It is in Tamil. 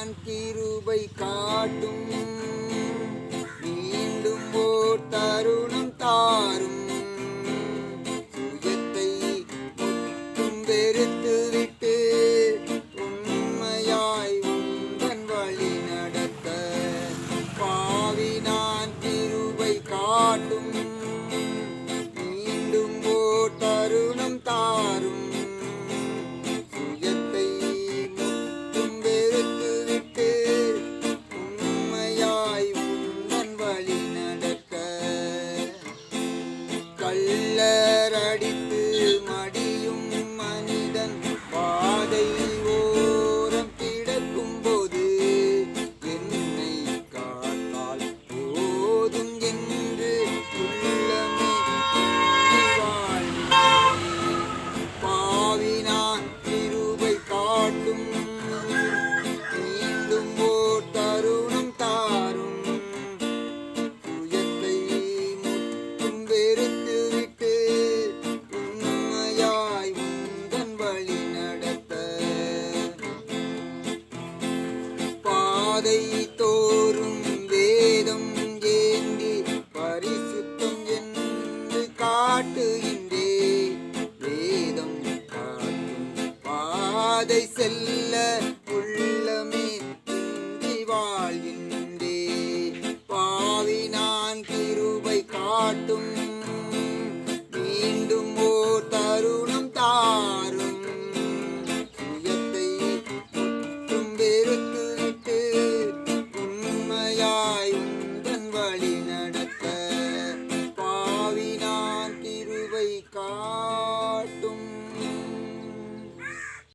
பாவினான் கிருபை காட்டும் மீண்டும் ஓர் தருணம் தாரும் சுயத்தை முற்றும் வெறுத்து விட்டு உண்மையாய் உந்தன் வழி நடத்த பாவினான் கிருபை காட்டும் மீண்டும் ஓர் தருணம் தாரும் கல்லரடித்து மடியும் மனிதன் பாதை ஓரம் கிடக்கும் போது என்னை காத்தால் போதும் என்று உள்ளமே பாவினான் கிருபை காட்டும் மீண்டும் ஓர் தருணம் தாரும் சுயத்தை முற்றும் வெறுத்து பாதை தோறும் வேதம் ஏந்தி பரிசுத்தம் என்று காட்டுகின்றே வேதம் காட்டும் பாதை செல்ல